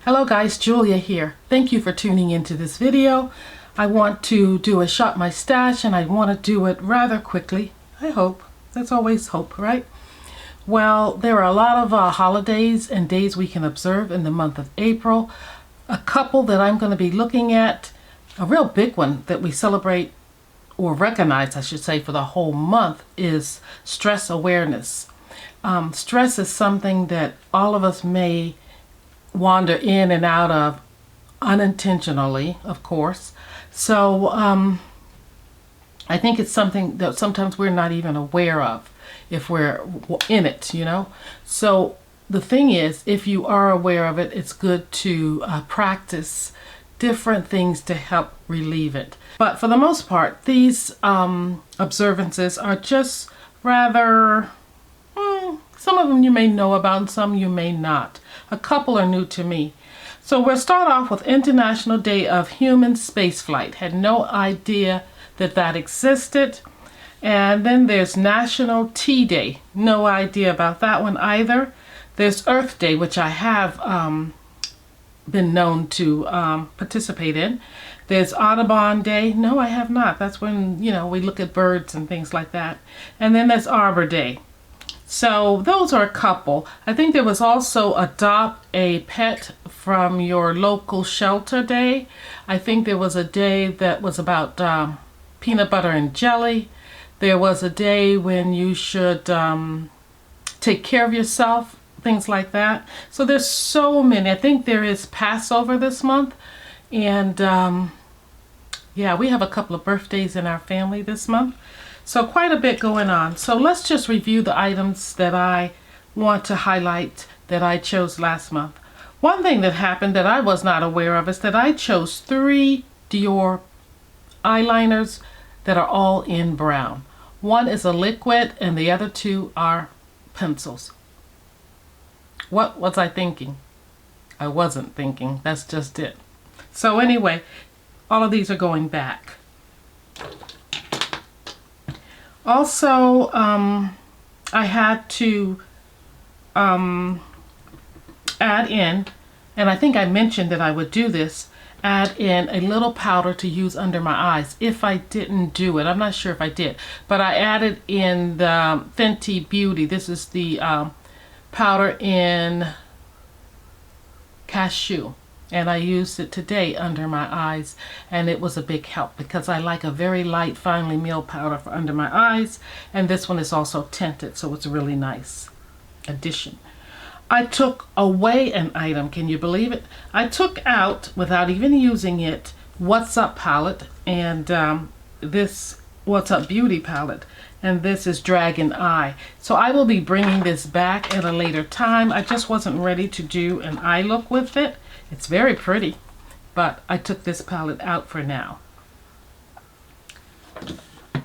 Hello guys, Julia here. Thank you for tuning into this video. I want to do a Shop My Stash and I want to do it rather quickly. I hope. There's always hope, right? Well, there are a lot of holidays and days we can observe in the month of April. A couple that I'm going to be looking at, a real big one that we celebrate or recognize, I should say, for the whole month is stress awareness. Stress is something that all of us may wander in and out of unintentionally, of course. So I think it's something that sometimes we're not even aware of if we're in it, you know. So the thing is, if you are aware of it, it's good to practice different things to help relieve it. But for the most part, these observances are just rather, some of them you may know about and some you may not. A couple are new to me. So we'll start off with International Day of Human Spaceflight. Had no idea that that existed. And then there's National Tea Day. No idea about that one either. There's Earth Day, which I have been known to participate in. There's Audubon Day. No, I have not. That's when, you know, we look at birds and things like that. And then there's Arbor Day. So those are a couple. I think there was also Adopt a Pet from Your Local Shelter Day. I think there was a day that was about peanut butter and jelly. There was a day when you should take care of yourself, things like that. So there's so many. I think there is Passover this month. And yeah, we have a couple of birthdays in our family this month. So quite a bit going on. So let's just review the items that I want to highlight that I chose last month. One thing that happened that I was not aware of is that I chose 3 Dior eyeliners that are all in brown. One is a liquid and the other 2 are pencils. What was I thinking? I wasn't thinking. That's just it. So anyway, all of these are going back. Also, I had to add in, and I think I mentioned that I would do this, add in a little powder to use under my eyes. If I didn't do it, I'm not sure if I did, but I added in the Fenty Beauty. This is the powder in cashew. And I used it today under my eyes, and it was a big help because I like a very light, finely milled powder for under my eyes, and this one is also tinted, so it's a really nice addition. I took away an item, can you believe it? I took out, without even using it, What's Up palette, and this What's Up Beauty palette, and this is Dragon Eye. So I will be bringing this back at a later time. I just wasn't ready to do an eye look with it. It's very pretty, but I took this palette out for now.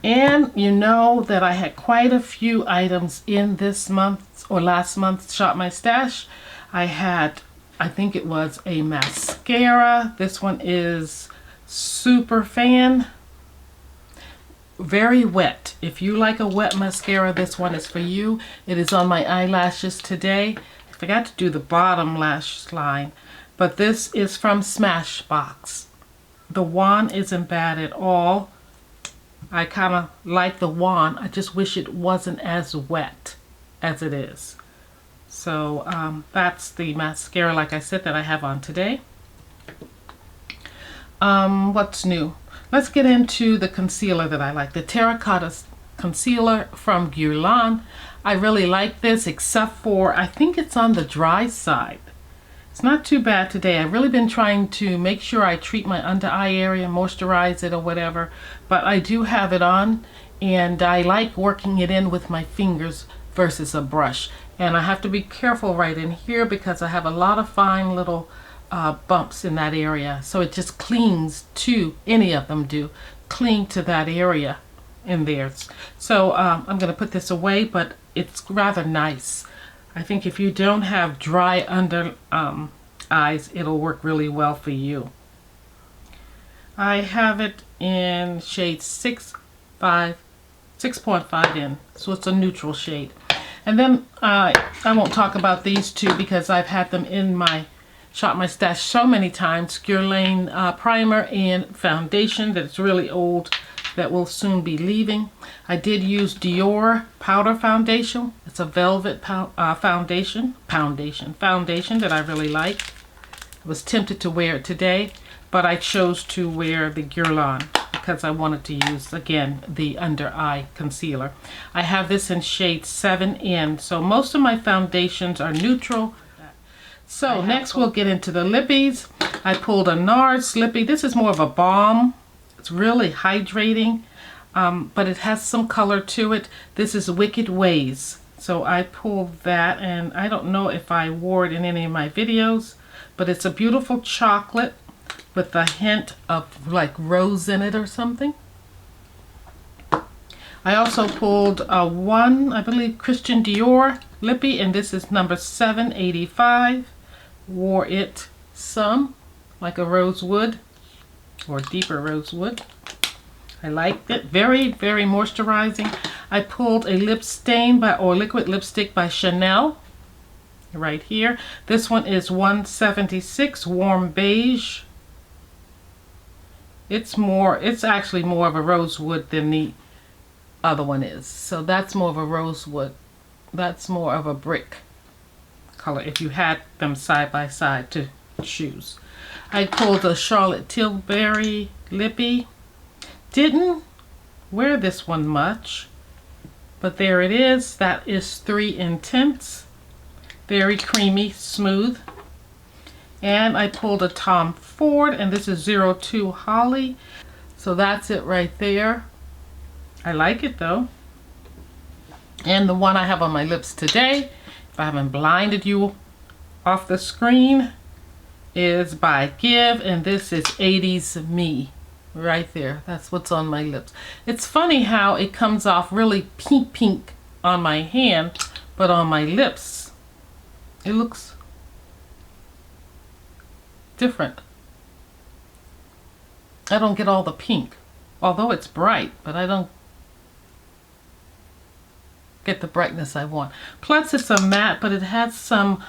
And you know that I had quite a few items in this month or last month's Shop My Stash. I had, I think it was a mascara. This one is Super Fan. Very wet. If you like a wet mascara, this one is for you. It is on my eyelashes today. I forgot to do the bottom lash line. But this is from Smashbox. The wand isn't bad at all. I kind of like the wand. I just wish it wasn't as wet as it is. So that's the mascara, like I said, that I have on today. What's new? Let's get into the concealer that I like. The Terracotta Concealer from Guerlain. I really like this, except for I think it's on the dry side. It's not too bad today. I've really been trying to make sure I treat my under eye area, moisturize it or whatever, but I do have it on, and I like working it in with my fingers versus a brush. And I have to be careful right in here because I have a lot of fine little bumps in that area, so it just clings to, any of them do, cling to that area in there. So I'm going to put this away, but it's rather nice. I think if you don't have dry under eyes, it'll work really well for you. I have it in shade 6.5 in, so it's a neutral shade. And then I won't talk about these two because I've had them in my Shot My Stash so many times. Guerlain primer and foundation that's really old that will soon be leaving. I did use Dior powder foundation. It's a velvet foundation that I really liked. I was tempted to wear it today, but I chose to wear the Guerlain because I wanted to use, again, the under eye concealer. I have this in shade 7N, so most of my foundations are neutral. So next we'll get into the lippies. I pulled a NARS lippy. This is more of a balm. It's really hydrating, but it has some color to it. This is Wicked Ways. So I pulled that, and I don't know if I wore it in any of my videos, but it's a beautiful chocolate with a hint of like rose in it or something. I also pulled one, I believe, Christian Dior lippy, and this is number 785. Wore it some, like a rosewood or deeper rosewood. I liked it. Very, very moisturizing. I pulled a lip stain or liquid lipstick by Chanel right here. This one is 176 Warm Beige. It's actually more of a rosewood than the other one is. So that's more of a rosewood. That's more of a brick color if you had them side by side to choose. I pulled a Charlotte Tilbury lippy. Didn't wear this one much, but there it is. That is 3 Intense. Very creamy, smooth. And I pulled a Tom Ford, and this is 02 Holly. So that's it right there. I like it though. And the one I have on my lips today, if I haven't blinded you off the screen, is by Give, and this is 80s Me. Right there. That's what's on my lips. It's funny how it comes off really pink on my hand, but on my lips, it looks different. I don't get all the pink, although it's bright, but I don't get the brightness I want. Plus it's a matte, but it has some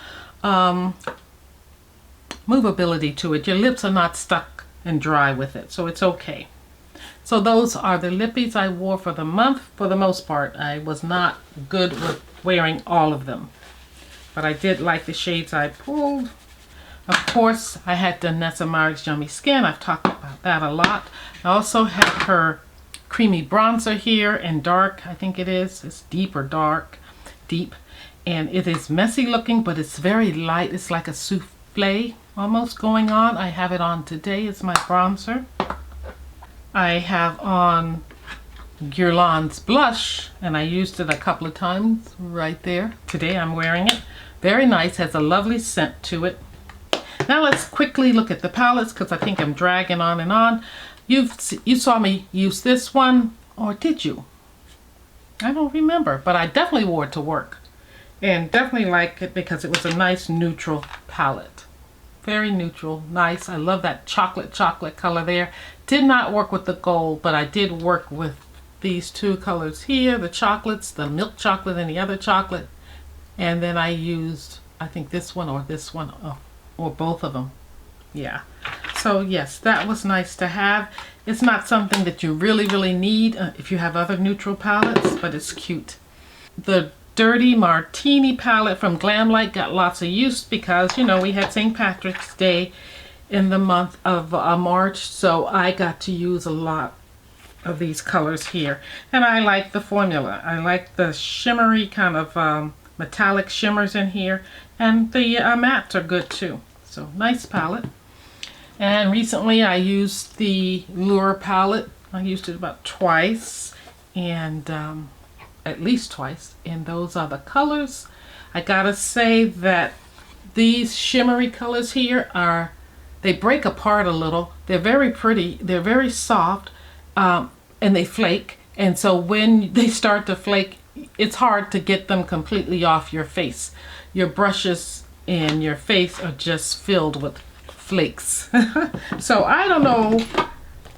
movability to it. Your lips are not stuck and dry with it, so it's okay. So those are the lippies I wore for the month. For the most part, I was not good with wearing all of them, but I did like the shades I pulled. Of course, I had Danessa Meyer's Yummy Skin. I've talked about that a lot. I also have her creamy bronzer here in dark, I think it is. It's deep or dark, deep. And it is messy looking, but it's very light. It's like a souffle almost going on. I have it on today. It's my bronzer. I have on Guerlain's blush, and I used it a couple of times right there. Today I'm wearing it. Very nice. Has a lovely scent to it. Now let's quickly look at the palettes, because I think I'm dragging on and on. You saw me use this one, or did you? I don't remember, but I definitely wore it to work. And definitely like it because it was a nice neutral palette. Very neutral, nice. I love that chocolate color there. Did not work with the gold, but I did work with these two colors here, the chocolates, the milk chocolate and the other chocolate. And then I used, I think this one or both of them. Yeah. So yes, that was nice to have. It's not something that you really need if you have other neutral palettes, but it's cute. The Dirty Martini palette from Glamlight got lots of use because, you know, we had St. Patrick's Day in the month of March, so I got to use a lot of these colors here. And I like the formula. I like the shimmery kind of metallic shimmers in here, and the mattes are good too. So nice palette. And recently I used the Lure palette. I used it about twice, and at least twice, and those are the colors. I gotta say that these shimmery colors here they break apart a little. They're very pretty, they're very soft, and they flake, and so when they start to flake, it's hard to get them completely off your face. Your brushes and your face are just filled with flakes. So I don't know,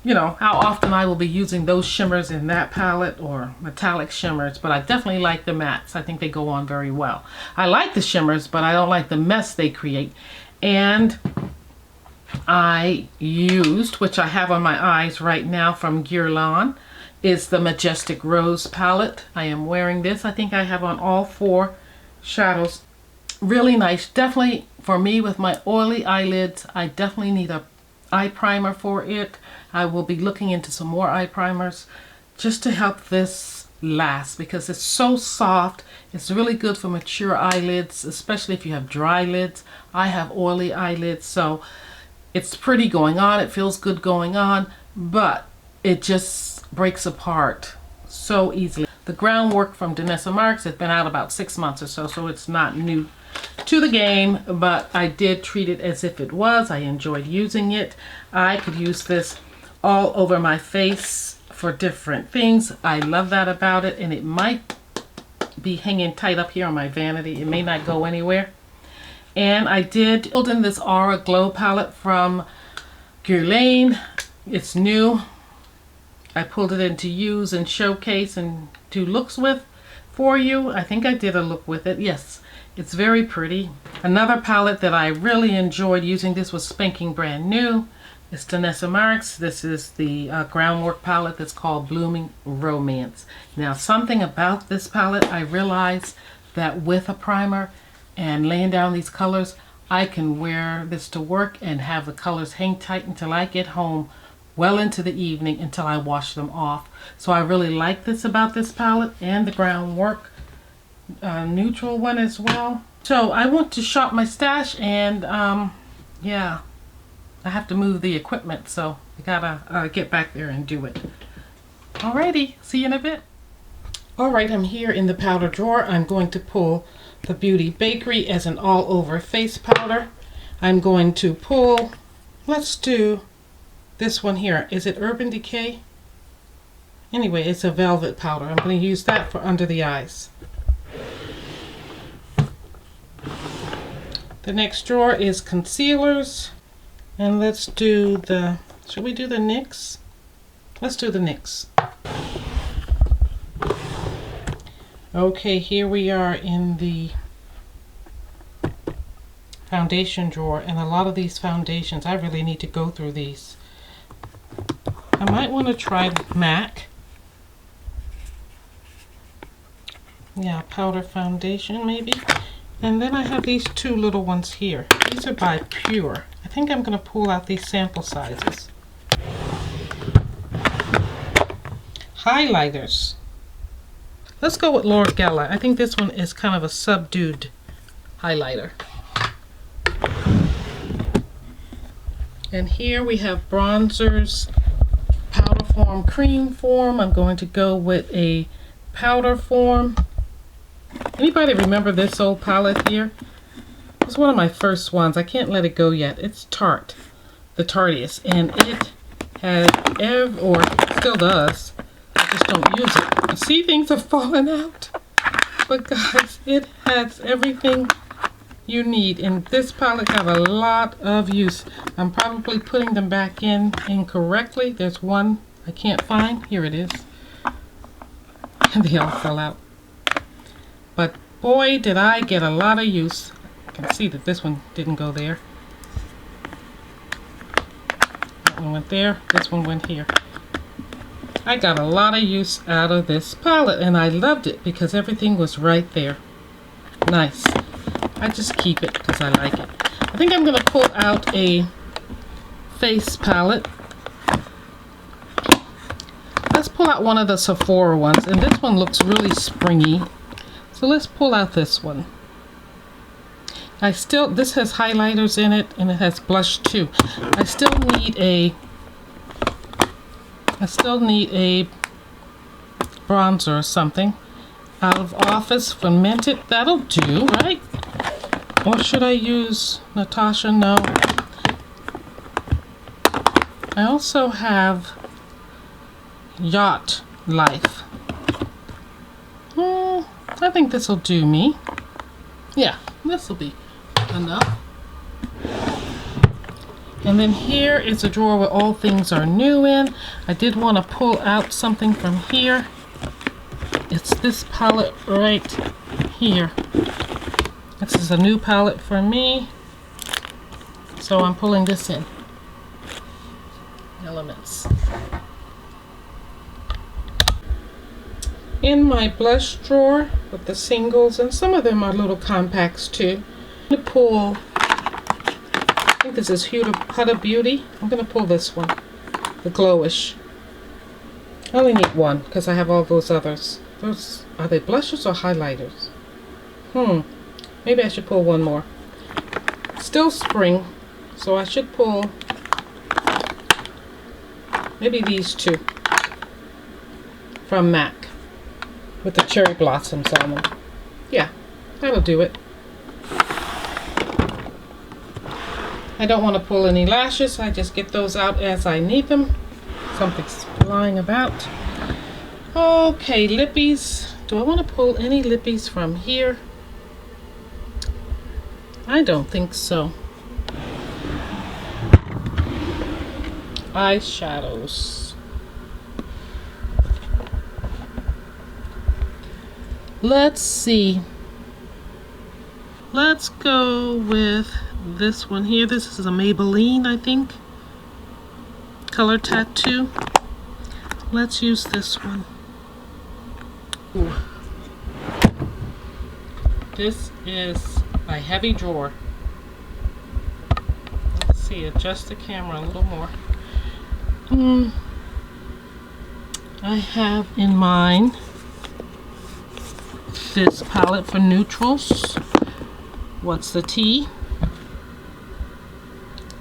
you know, how often I will be using those shimmers in that palette or metallic shimmers, but I definitely like the mattes. I think they go on very well. I like the shimmers, but I don't like the mess they create. And I used, which I have on my eyes right now from Guerlain, is the Majestic Rose palette. I am wearing this. I think I have on all 4 shadows. Really nice. Definitely for me with my oily eyelids, I definitely need a eye primer for it. I will be looking into some more eye primers just to help this last, because it's so soft. It's really good for mature eyelids, especially if you have dry lids. I have oily eyelids, so it's pretty going on. It feels good going on, but it just breaks apart so easily. The Groundwork from Danessa Marks has been out about 6 months or so, so it's not new to the game, but I did treat it as if it was. I enjoyed using it. I could use this all over my face for different things. I love that about it, and it might be hanging tight up here on my vanity. It may not go anywhere. And I did pull in this Aura Glow palette from Guerlain. It's new. I pulled it in to use and showcase and do looks with for you. I think I did a look with it. Yes, it's very pretty. Another palette that I really enjoyed using, this was spanking brand new. It's Danessa Marks. This is the Groundwork palette that's called Blooming Romance. Now, something about this palette, I realized that with a primer and laying down these colors, I can wear this to work and have the colors hang tight until I get home, well into the evening, until I wash them off. So I really like this about this palette, and the Groundwork neutral one as well. So I want to shop my stash, and yeah, I have to move the equipment, so I gotta get back there and do it. Alrighty, see you in a bit. Alright, I'm here in the powder drawer. I'm going to pull the Beauty Bakery as an all-over face powder. I'm going to pull, let's do this one here. Is it Urban Decay? Anyway, it's a velvet powder. I'm going to use that for under the eyes. The next drawer is concealers. And let's do the, should we do the NYX? Let's do the NYX. Okay, here we are in the foundation drawer, and a lot of these foundations, I really need to go through these. I might want to try MAC. Yeah, powder foundation maybe. And then I have these 2 little ones here. These are by Pure. I think I'm going to pull out these sample sizes. Highlighters. Let's go with Laura Geller. I think this one is kind of a subdued highlighter. And here we have bronzers, powder form, cream form. I'm going to go with a powder form. Anybody remember this old palette here? It's one of my first ones. I can't let it go yet. It's Tarte, the Tarteist, and it has, or still does, I just don't use it. See, things are falling out. But guys, it has everything you need, and this palette got a lot of use. I'm probably putting them back in incorrectly. There's one I can't find. Here it is. And they all fell out. But boy, did I get a lot of use. I can see that this one didn't go there. That one went there. This one went here. I got a lot of use out of this palette, and I loved it because everything was right there. Nice. I just keep it because I like it. I think I'm going to pull out a face palette. Let's pull out one of the Sephora ones, and this one looks really springy. So let's pull out this one. This has highlighters in it, and it has blush too. I still need a bronzer or something. Out of Office from Mented. That'll do, right? Or should I use Natasha? No. I also have Yacht Life. I think this will do me. Yeah, this will be enough. And then here is a drawer where all things are new in. I did want to pull out something from here. It's this palette right here. This is a new palette for me. So I'm pulling this in. Elements. In my blush drawer with the singles, and some of them are little compacts too, I'm going to pull, I think this is Huda Beauty. I'm going to pull this one, the Glowish. I only need one because I have all those others. Those, are they blushes or highlighters? Maybe I should pull one more. Still spring, so I should pull maybe these two from MAC with the cherry blossoms on them. Yeah, that'll do it. I don't want to pull any lashes. I just get those out as I need them. Something's lying about. Okay, lippies. Do I want to pull any lippies from here? I don't think so. Eyeshadows. Let's see. Let's go with this one here. This is a Maybelline, I think. Color Tattoo. Let's use this one. Ooh. This is my heavy drawer. Let's see, adjust the camera a little more. I have in mind this palette for neutrals. What's the T?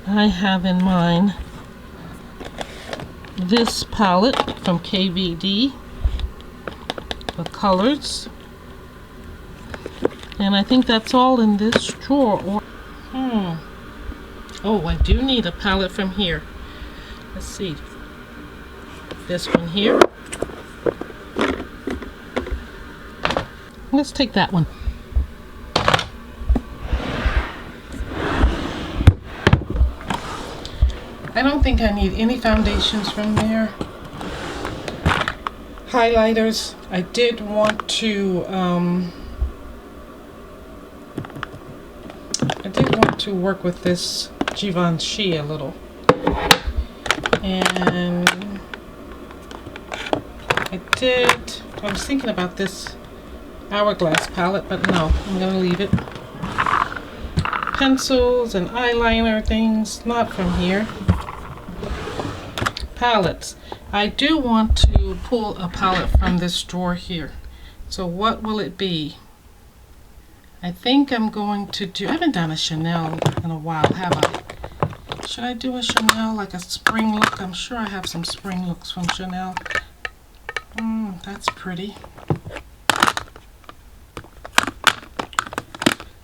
I have in mind this palette from KVD for colors. And I think that's all in this drawer. Oh, I do need a palette from here. Let's see. This one here. Let's take that one. I don't think I need any foundations from there. Highlighters. I did want to work with this Givenchy a little. And I was thinking about this Hourglass palette, but no, I'm going to leave it. Pencils and eyeliner things, not from here. Palettes. I do want to pull a palette from this drawer here. So what will it be? I think I'm going to do, I haven't done a Chanel in a while, have I? Should I do a Chanel, like a spring look? I'm sure I have some spring looks from Chanel. That's pretty.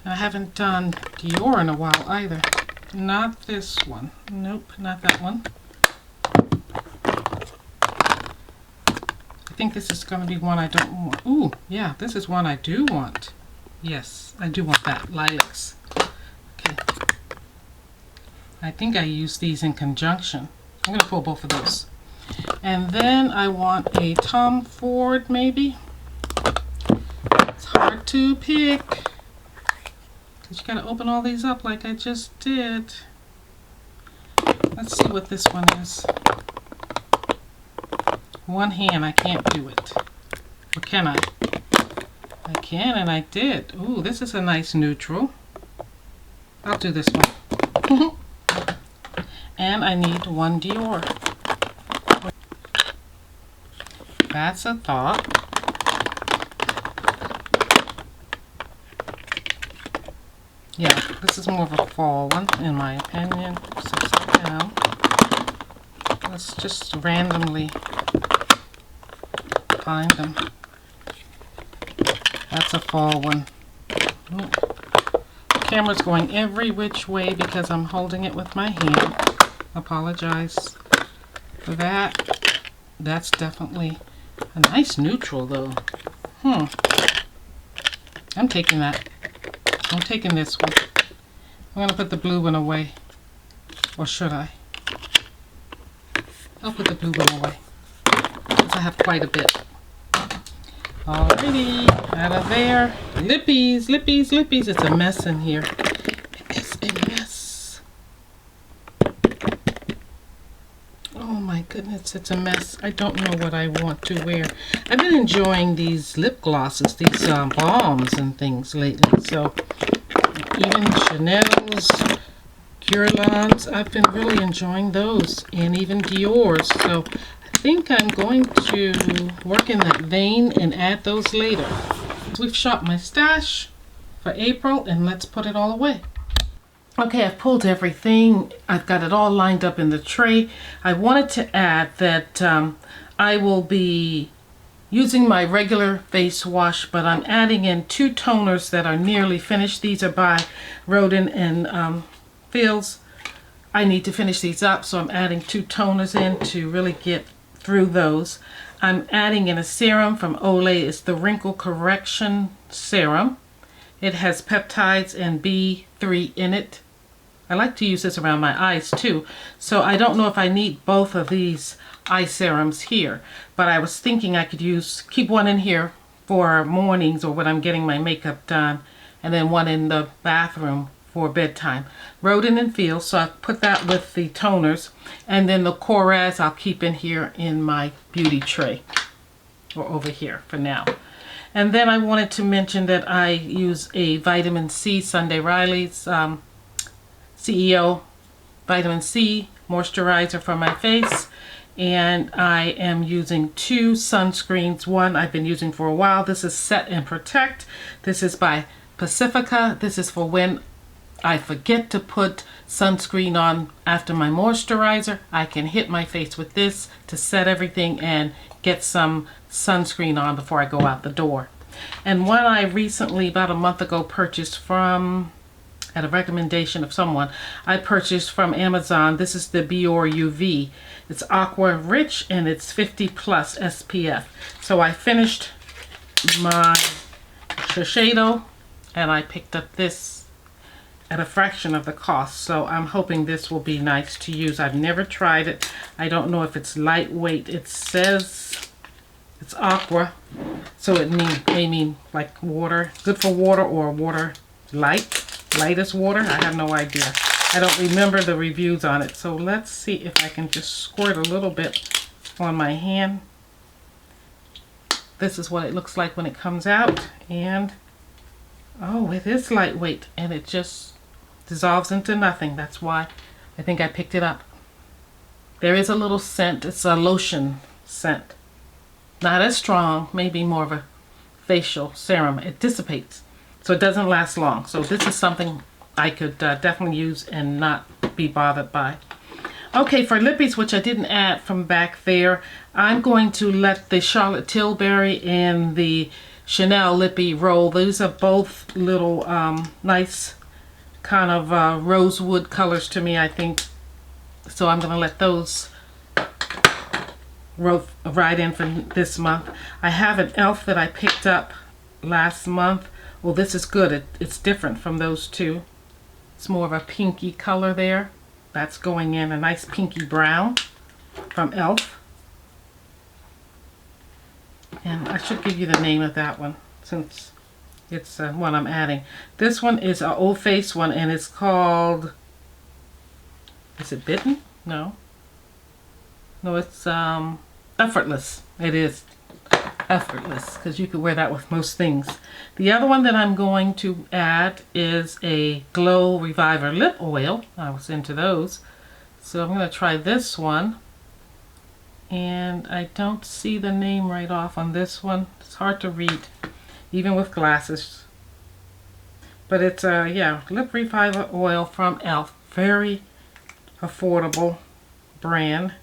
I haven't done Dior in a while either. Not this one. Nope, not that one. I think this is going to be one I don't want. Ooh, yeah, this is one I do want. Yes, I do want that. Lilacs. Okay. I think I use these in conjunction. I'm going to pull both of those. And then I want a Tom Ford, maybe. It's hard to pick. Because you got to open all these up like I just did. Let's see what this one is. One hand, I can't do it. Or can I? I can, and I did. Ooh, this is a nice neutral. I'll do this one. And I need one Dior. That's a thought. Yeah, this is more of a fall one, in my opinion. Sit it down. Let's just randomly find them. That's a fall one. Ooh. The camera's going every which way because I'm holding it with my hand. Apologize for that. That's definitely a nice neutral though. I'm taking that. I'm taking this one. I'm going to put the blue one away. Or should I? I'll put the blue one away. Because I have quite a bit. Alrighty, out of there. Lippies, lippies, lippies. It's a mess in here. It is a mess. It's a mess. I don't know what I want to wear. I've been enjoying these lip glosses, these balms and things lately. So even Chanel's, Guerlain's, I've been really enjoying those, and even Dior's. So I think I'm going to work in that vein and add those later. We've shopped my stash for April, and let's put it all away. Okay, I've pulled everything. I've got it all lined up in the tray. I wanted to add that I will be using my regular face wash, but I'm adding in 2 toners that are nearly finished. These are by Rodin and Fields. I need to finish these up, so I'm adding 2 toners in to really get through those. I'm adding in a serum from Olay. It's the Wrinkle Correction Serum. It has peptides and B3 in it. I like to use this around my eyes too, so I don't know if I need both of these eye serums here, but I was thinking I could keep one in here for mornings or when I'm getting my makeup done, and then one in the bathroom for bedtime. Rodin and Fields, so I put that with the toners, and then the Coraz I'll keep in here in my beauty tray, or over here for now. And then I wanted to mention that I use a vitamin C, Sunday Riley's CEO vitamin C moisturizer for my face, and I am using 2 sunscreens. One I've been using for a while. This is Set and Protect. This is by Pacifica. This is for when I forget to put sunscreen on after my moisturizer. I can hit my face with this to set everything and get some sunscreen on before I go out the door. And one I recently, about a month ago, purchased from, at a recommendation of someone, I purchased from Amazon. This is the Biore UV. It's aqua rich and it's 50 plus SPF. So I finished my Shiseido and I picked up this at a fraction of the cost. So I'm hoping this will be nice to use. I've never tried it. I don't know if it's lightweight. It says it's aqua, so it may mean like water, good for water, or water light as water. I have no idea. I don't remember the reviews on it. So let's see if I can just squirt a little bit on my hand. This is what it looks like when it comes out, and oh, it is lightweight and it just dissolves into nothing. That's why I think I picked it up. There is a little scent. It's a lotion scent. Not as strong, maybe more of a facial serum. It dissipates, so it doesn't last long. So this is something I could definitely use and not be bothered by. Okay, for lippies, which I didn't add from back there, I'm going to let the Charlotte Tilbury and the Chanel lippy roll. These are both little nice kind of rosewood colors to me, I think. So I'm going to let those right in for this month. I have an e.l.f. that I picked up last month. Well, this is good. It's different from those two. It's more of a pinky color there. That's going in a nice pinky brown from e.l.f. And I should give you the name of that one since it's one I'm adding. This one is an Old Face one, and it's called, is it Bitten? No. No, it's Effortless. It is Effortless, because you could wear that with most things. The other one that I'm going to add is a Glow Reviver Lip Oil. I was into those. So I'm going to try this one. And I don't see the name right off on this one. It's hard to read, even with glasses. But it's a, yeah, Lip Reviver Oil from e.l.f. Very affordable brand.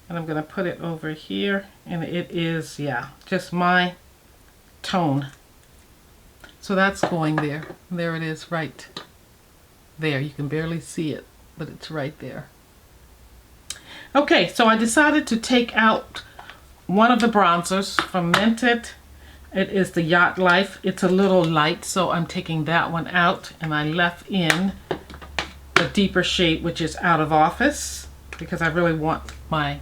And I'm going to put it over here, and it is, yeah, just my tone. So that's going there. There it is right there. You can barely see it, but it's right there. Okay, so I decided to take out one of the bronzers from Mented. It is the Yacht Life. It's a little light, so I'm taking that one out, and I left in a deeper shade, which is Out of Office, because I really want my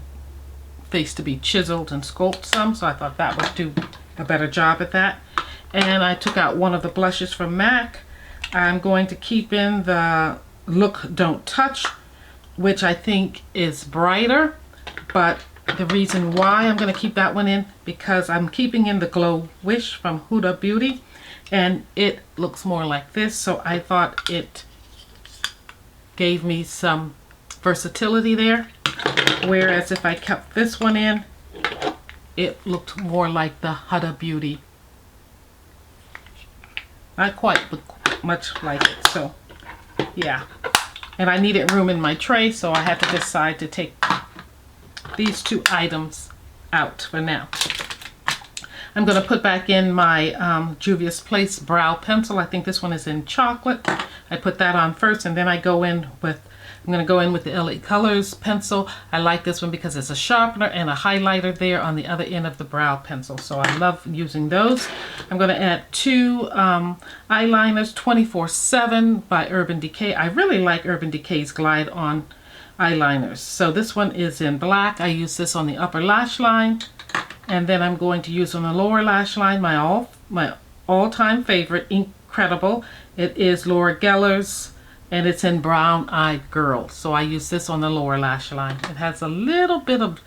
face to be chiseled and sculpted some, so I thought that would do a better job at that. And I took out one of the blushes from MAC. I'm going to keep in the Look Don't Touch, which I think is brighter, but The reason why I'm going to keep that one in, because I'm keeping in the Glow Wish from Huda Beauty, and it looks more like this, so I thought it gave me some versatility there. Whereas if I kept this one in, it looked more like the Huda Beauty. Not quite, but much like it. So yeah, and I needed room in my tray, so I had to decide to take these two items out for now. I'm going to put back in my Juvia's Place brow pencil. I think this one is in chocolate. I put that on first, and then I'm going to go in with the LA Colors pencil. I like this one because it's a sharpener and a highlighter there on the other end of the brow pencil. So I love using those. I'm going to add two eyeliners, 24/7 by Urban Decay. I really like Urban Decay's Glide On eyeliners. So this one is in black. I use this on the upper lash line. And then I'm going to use on the lower lash line my all-time favorite, Incredible. It is Laura Geller's, and it's in Brown Eyed Girl. So I use this on the lower lash line. It has a little bit of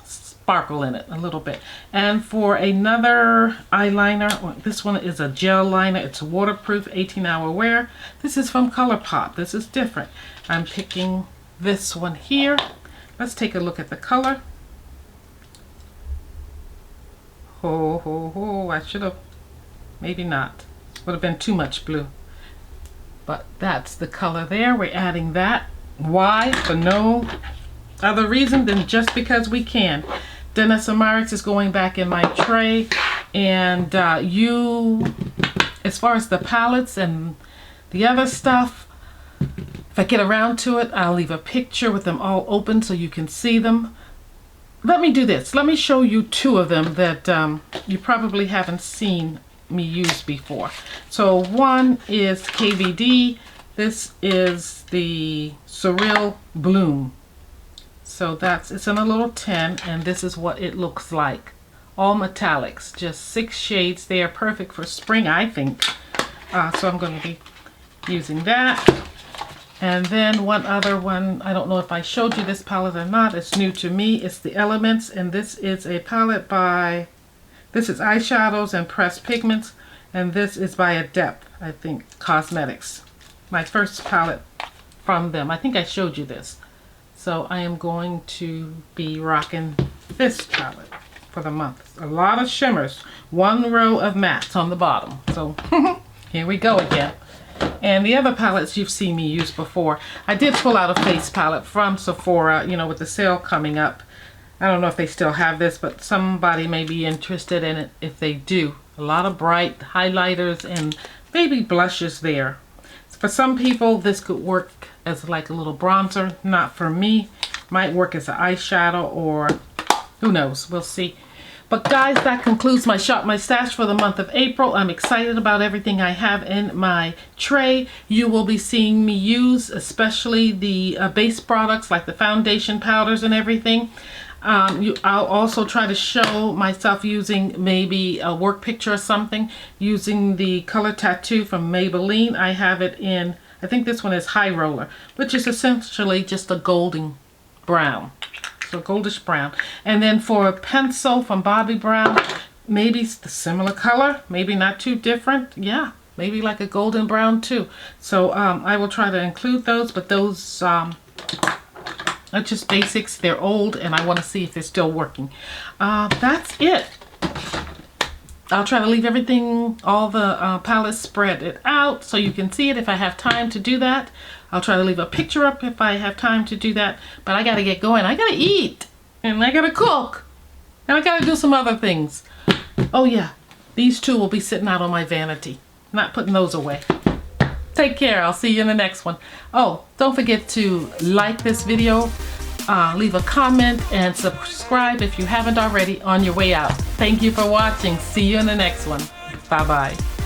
sparkle in it, a little bit. And for another eyeliner, this one is a gel liner. It's waterproof, 18-hour wear. This is from ColourPop. This is different. I'm picking this one here. Let's take a look at the color. Ho, ho, ho. I should have, maybe not. Would have been too much blue. But that's the color there. We're adding that. Why? For no other reason than just because we can. Dennis Amarix is going back in my tray. And as far as the palettes and the other stuff, if I get around to it, I'll leave a picture with them all open so you can see them. Let me do this. Let me show you two of them that you probably haven't seen me use before. So one is KVD. This is the Surreal Bloom. So it's in a little tin, and this is what it looks like. All metallics, just 6 shades there, perfect for spring, I think. So I'm going to be using that. And then one other one, I don't know if I showed you this palette or not, it's new to me. It's the Elements, and this is a palette by, this is eyeshadows and pressed pigments, and this is by Adept, I think, Cosmetics. My first palette from them. I think I showed you this. So I am going to be rocking this palette for the month. A lot of shimmers, 1 row of mattes on the bottom. So here we go again. And the other palettes you've seen me use before. I did pull out a face palette from Sephora, you know, with the sale coming up. I don't know if they still have this, but somebody may be interested in it if they do. A lot of bright highlighters and maybe blushes there. For some people, this could work as like a little bronzer. Not for me. Might work as an eyeshadow, or who knows. We'll see. But guys, that concludes my Shop My Stash for the month of April. I'm excited about everything I have in my tray. You will be seeing me use, especially the base products like the foundation powders and everything. I'll also try to show myself using maybe a work picture or something, using the Color Tattoo from Maybelline. I have it in, I think this one is High Roller, which is essentially just a golden brown. So goldish brown. And then for a pencil from Bobbi Brown, maybe the similar color, maybe not too different. Yeah, maybe like a golden brown too. So I will try to include those, but those are just basics. They're old, and I want to see if they're still working. That's it. I'll try to leave everything, all the palettes spread it out so you can see it if I have time to do that. I'll try to leave a picture up if I have time to do that. But I got to get going. I got to eat. And I got to cook. And I got to do some other things. Oh yeah, these two will be sitting out on my vanity. Not putting those away. Take care. I'll see you in the next one. Oh, don't forget to like this video, leave a comment, and subscribe if you haven't already on your way out. Thank you for watching. See you in the next one. Bye-bye.